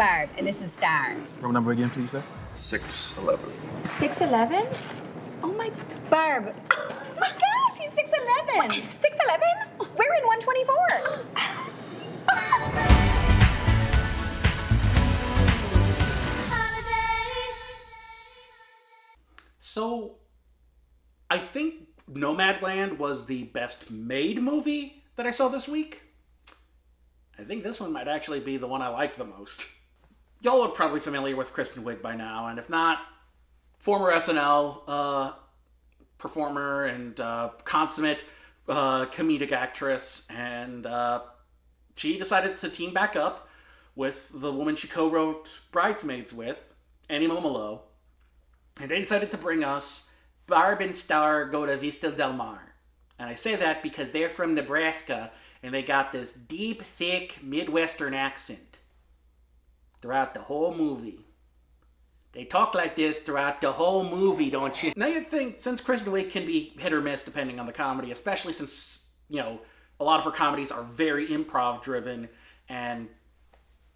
Barb, and this is Star. Room number again, please, sir? 611. 6'11"? Oh my, Barb. Oh my gosh, he's 6'11". 6'11"? We're in 124. So, I think Nomadland was the best made movie that I saw this week. I think this one might actually be the one I like the most. Y'all are probably familiar with Kristen Wiig by now, and if not, former SNL performer and consummate comedic actress, and she decided to team back up with the woman she co-wrote Bridesmaids with, Annie Momolo, and they decided to bring us Barb and Star Go to Vista Del Mar. And I say that because they're from Nebraska, and they got this deep, thick, midwestern accent throughout the whole movie. They talk like this throughout the whole movie, don't you? Now you'd think, since Kristen Wiig can be hit or miss depending on the comedy, especially since, you know, a lot of her comedies are very improv-driven, and,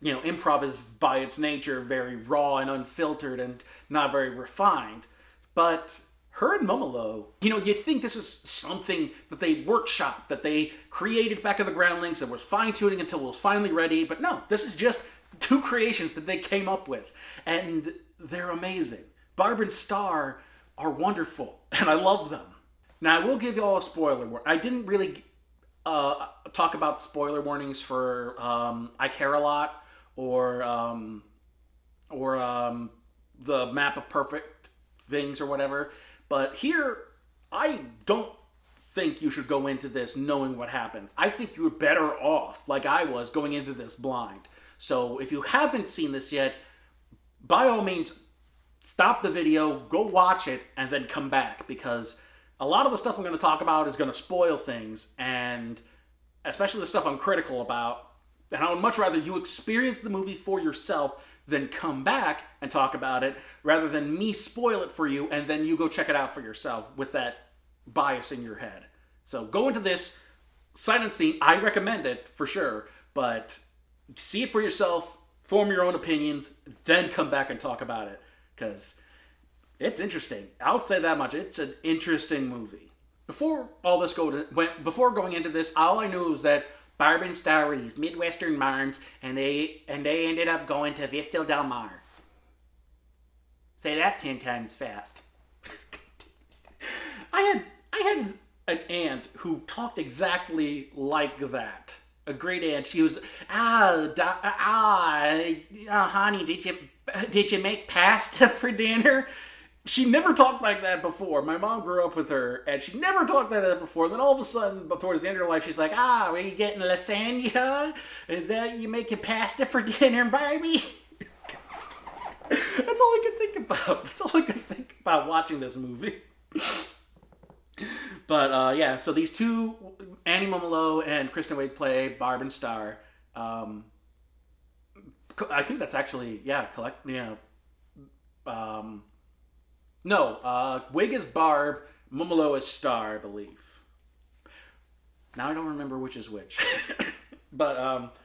you know, improv is by its nature very raw and unfiltered and not very refined. But her and Momolo, you know, you'd think this was something that they workshopped, that they created back of the groundlings, and was fine-tuning until it was finally ready. But no, this is just two creations that they came up with. And they're amazing. Barb and Star are wonderful, and I love them. Now, I will give you all a spoiler warning. I didn't really talk about spoiler warnings for I Care a Lot or the Map of Perfect Things or whatever. But here, I don't think you should go into this knowing what happens. I think you're better off, like I was, going into this blind. So if you haven't seen this yet, by all means, stop the video, go watch it, and then come back. Because a lot of the stuff I'm going to talk about is going to spoil things, and especially the stuff I'm critical about. And I would much rather you experience the movie for yourself than come back and talk about it, rather than me spoil it for you and then you go check it out for yourself with that bias in your head. So go into this sight unseen. I recommend it for sure, but see it for yourself, form your own opinions, then come back and talk about it, because it's interesting. I'll say that much. It's an interesting movie. Before going into this, all I knew was that Barb and Star were these midwestern marms, and they ended up going to Vista Del Mar. Say that 10 times fast. I had an aunt who talked exactly like that. A great aunt. She was, honey, did you make pasta for dinner? She never talked like that before. My mom grew up with her, and she never talked like that before. Then all of a sudden, towards the end of her life, she's like, are you getting lasagna? Is that you making pasta for dinner, Barbie? That's all I could think about. That's all I could think about watching this movie. But, yeah, so these two, Annie Momolo and Kristen Wiig, play Barb and Star. I think that's actually, Wiig is Barb, Momolo is Star, I believe. Now I don't remember which is which. But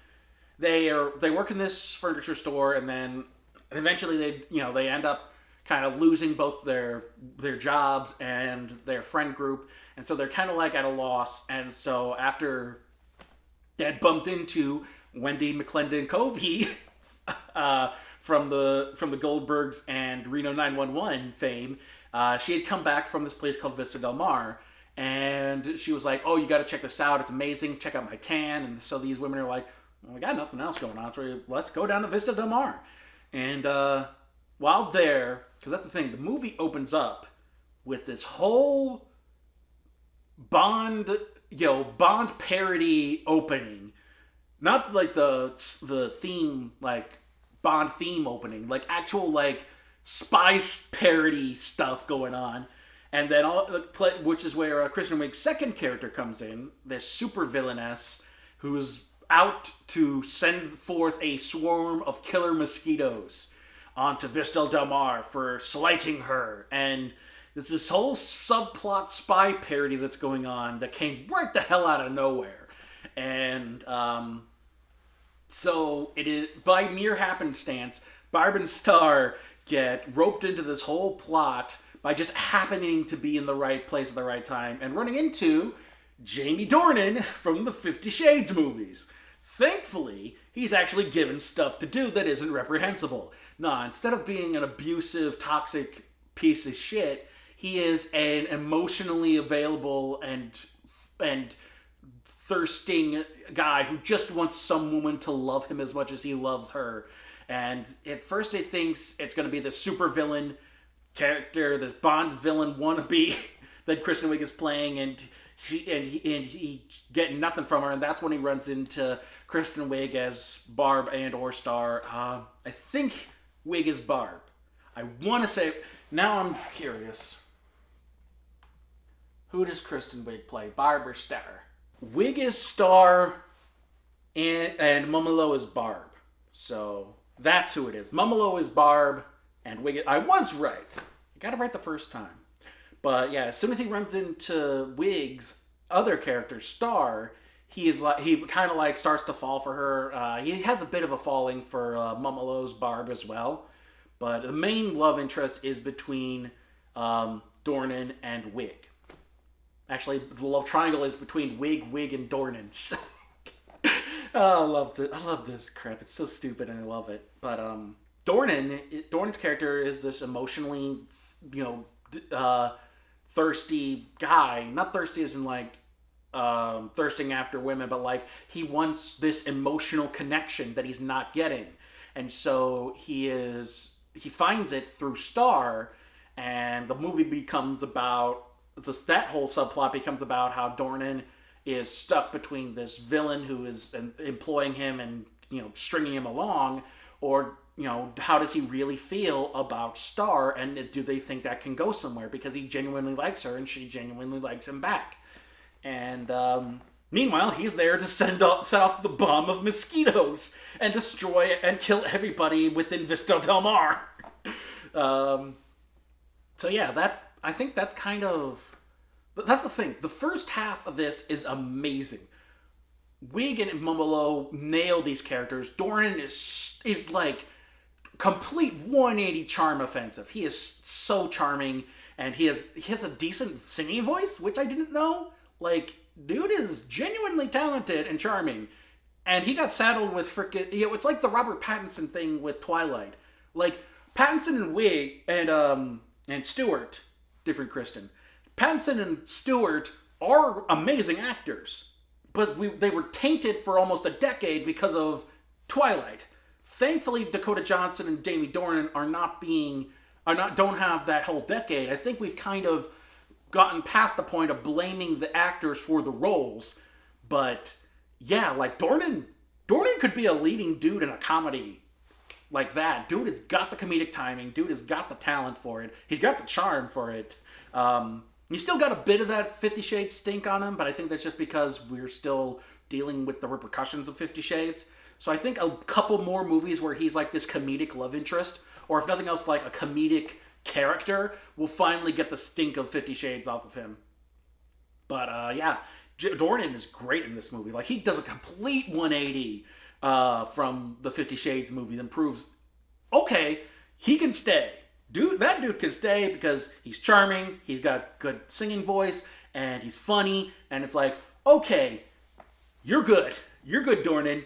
they work in this furniture store, and then eventually they end up kind of losing both their jobs and their friend group, and so they're kind of like at a loss. And so after Dad bumped into Wendy McClendon Covey from the Goldbergs and Reno 911 fame, she had come back from this place called Vista Del Mar, and she was like, oh, you got to check this out, it's amazing, check out my tan. And so these women are like, well, we got nothing else going on, so let's go down to Vista Del Mar. And while there, because that's the thing, the movie opens up with this whole Bond parody opening. Not like the theme, like Bond theme opening, like actual like spice parody stuff going on. And then which is where Kristen Wiig's second character comes in, this super villainess who is out to send forth a swarm of killer mosquitoes onto Vista Del Mar for slighting her. And there's this whole subplot spy parody that's going on that came right the hell out of nowhere. And So it is by mere happenstance, Barb and Star get roped into this whole plot by just happening to be in the right place at the right time and running into Jamie Dornan from the 50 Shades movies. Thankfully, he's actually given stuff to do that isn't reprehensible. Nah, instead of being an abusive, toxic piece of shit, he is an emotionally available and thirsting guy who just wants some woman to love him as much as he loves her. And at first he thinks it's going to be the super villain character, this Bond villain wannabe that Kristen Wiig is playing, and he's getting nothing from her, and that's when he runs into Kristen Wiig as Barb and or Star. I think Wiig is Barb. I want to say... Now I'm curious. Who does Kristen Wiig play? Barb or Star? Wiig is Star, and Mumolo is Barb. So that's who it is. Mumolo is Barb, and Wiig. I was right. I got it right the first time. But yeah, as soon as he runs into Wiig's other character, Star, he kind of like starts to fall for her. He has a bit of a falling for Mumolo's Barb as well. But the main love interest is between Dornan and Wiig. Actually, the love triangle is between Wiig, and Dornan. So, I love this crap. It's so stupid, and I love it. But Dornan's character is this emotionally, thirsty guy. Not thirsty as in like thirsting after women, but like he wants this emotional connection that he's not getting, and so he finds it through Star, and the movie becomes about that whole subplot becomes about how Dornan is stuck between this villain who is employing him and stringing him along, or how does he really feel about Star, and do they think that can go somewhere because he genuinely likes her and she genuinely likes him back. And meanwhile, he's there to set off the bomb of mosquitoes and destroy and kill everybody within Vista Del Mar. So yeah, I think that's kind of... That's the thing. The first half of this is amazing. Wiig and Mumolo nail these characters. Dornan is like complete 180 charm offensive. He is so charming, and he has a decent singing voice, which I didn't know. Like, dude is genuinely talented and charming. And he got saddled with frickin'... it's like the Robert Pattinson thing with Twilight. Like, Pattinson and Wiig and Stewart, different Kristen. Pattinson and Stewart are amazing actors, but they were tainted for almost a decade because of Twilight. Thankfully, Dakota Johnson and Jamie Dornan don't have that whole decade. I think we've kind of gotten past the point of blaming the actors for the roles, but yeah, like Dornan could be a leading dude in a comedy like that. Dude has got the comedic timing. Dude has got the talent for it. He's got the charm for it. He's still got a bit of that 50 Shades stink on him, but I think that's just because we're still dealing with the repercussions of 50 Shades. So I think a couple more movies where he's like this comedic love interest, or if nothing else, like a comedic character, will finally get the stink of 50 Shades off of him. But yeah, Dornan is great in this movie. Like, he does a complete 180 from the 50 Shades movie and proves, okay, he can stay. That dude can stay because he's charming, he's got good singing voice, and he's funny, and it's like, okay, you're good. You're good, Dornan.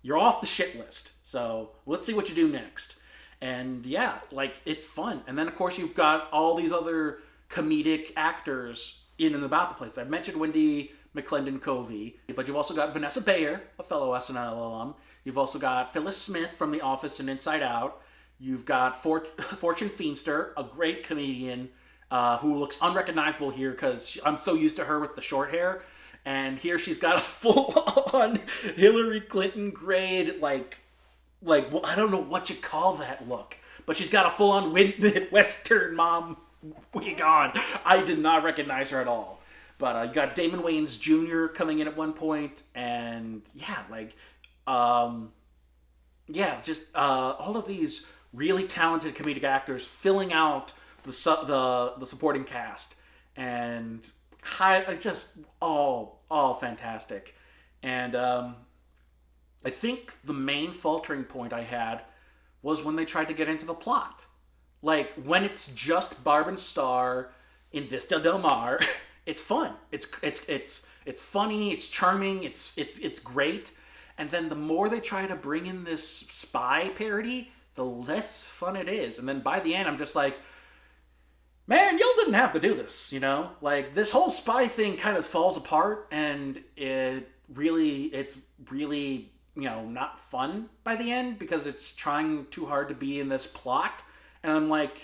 You're off the shit list. So let's see what you do next. And yeah, like, it's fun. And then, of course, you've got all these other comedic actors in and about the place. I mentioned Wendy McClendon-Covey, but you've also got Vanessa Bayer, a fellow SNL alum. You've also got Phyllis Smith from The Office and Inside Out. You've got Fortune Feimster, a great comedian who looks unrecognizable here because I'm so used to her with the short hair. And here she's got a full-on Hillary Clinton grade, like I don't know what you call that look. But she's got a full-on midwestern mom wig on. I did not recognize her at all. But you got Damon Wayans Jr. coming in at one point. And yeah, just all of these really talented comedic actors filling out the supporting cast, and just all fantastic. And I think the main faltering point I had was when they tried to get into the plot. Like, when it's just Barb and Star in Vista Del Mar, it's fun. It's funny, it's charming, it's great. And then the more they try to bring in this spy parody, the less fun it is. And then by the end, I'm just like, man, y'all didn't have to do this, you know? Like, this whole spy thing kind of falls apart, and it's really, you know, not fun by the end because it's trying too hard to be in this plot. And I'm like,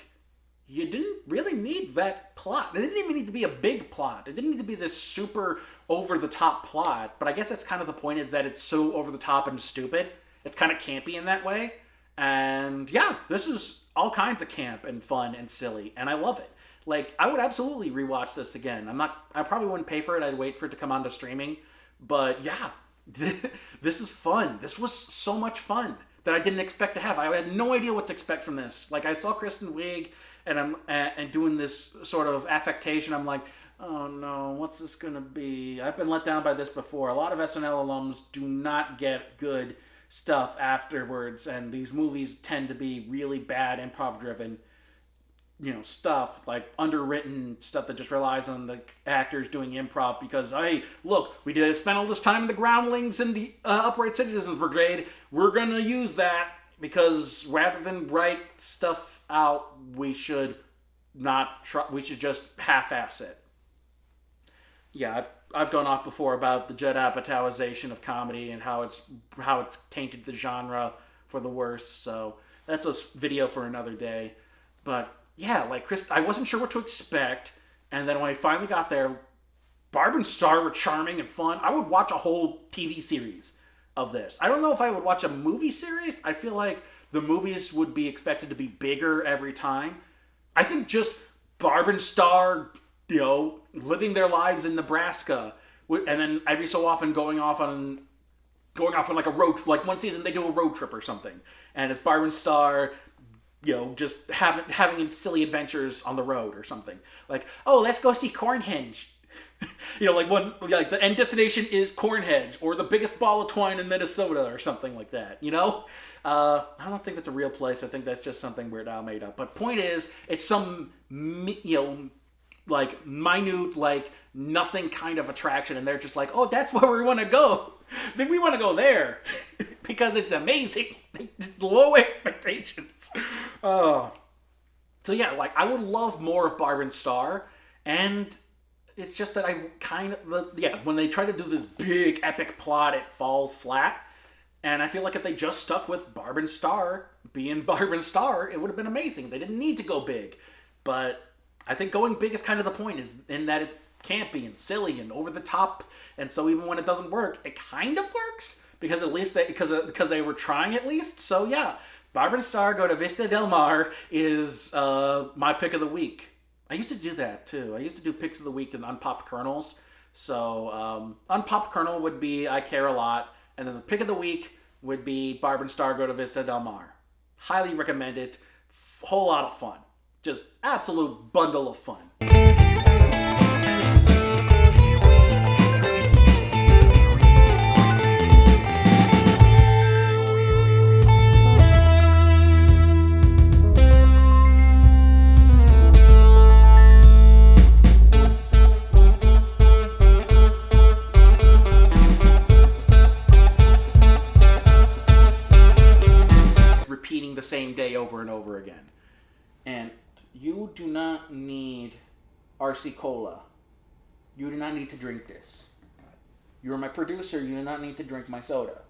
you didn't really need that plot. It didn't even need to be a big plot. It didn't need to be this super over-the-top plot. But I guess that's kind of the point, is that it's so over-the-top and stupid. It's kind of campy in that way. And yeah, this is all kinds of camp and fun and silly. And I love it. Like, I would absolutely rewatch this again. I probably wouldn't pay for it. I'd wait for it to come onto streaming. But yeah, this is fun. This was so much fun that I didn't expect to have. I had no idea what to expect from this. Like, I saw Kristen Wiig and doing this sort of affectation. I'm like, oh no, what's this gonna be? I've been let down by this before. A lot of SNL alums do not get good stuff afterwards, and these movies tend to be really bad improv driven, you know, stuff, like underwritten stuff that just relies on the actors doing improv because, hey, look, we did spend all this time in the groundlings and the Upright Citizens Brigade. We're gonna use that because rather than write stuff out, we should not try. We should just half-ass it. Yeah, I've gone off before about the Judd Apatowization of comedy and how it's tainted the genre for the worse. So that's a video for another day. But yeah, like I wasn't sure what to expect, and then when I finally got there, Barb and Star were charming and fun. I would watch a whole TV series of this. I don't know if I would watch a movie series. I feel like the movies would be expected to be bigger every time. I think just Barb and Star, you know, living their lives in Nebraska, and then every so often going off on like a road, like one season they do a road trip or something, and it's Barb and Star, you know, just having silly adventures on the road or something. Like, oh, let's go see Cornhenge. You know, like the end destination is Cornhenge or the biggest ball of twine in Minnesota or something like that. You know, I don't think that's a real place. I think that's just something Weird Al made up. But point is, it's some, you know, like minute, like nothing kind of attraction, and they're just like, oh, that's where we want to go. Then we want to go there because it's amazing. Low expectations. Oh, so yeah, like I would love more of Barb and Star, and it's just that I kind of when they try to do this big epic plot, it falls flat. And I feel like if they just stuck with Barb and Star being Barb and Star, it would have been amazing. They didn't need to go big, but I think going big is kind of the point, is in that it's campy and silly and over the top, and so even when it doesn't work, it kind of works because at least because they were trying at least. So yeah, Barb and Star Go to Vista Del Mar is my pick of the week. I used to do that too. I used to do picks of the week in unpopped kernels. So unpopped kernel would be I Care a Lot, and then the pick of the week would be Barb and Star Go to Vista Del Mar. Highly recommend it. Whole lot of fun. Just absolute bundle of fun. Repeating the same day over and over again. And you do not need RC Cola. You do not need to drink this. You are my producer. You do not need to drink my soda.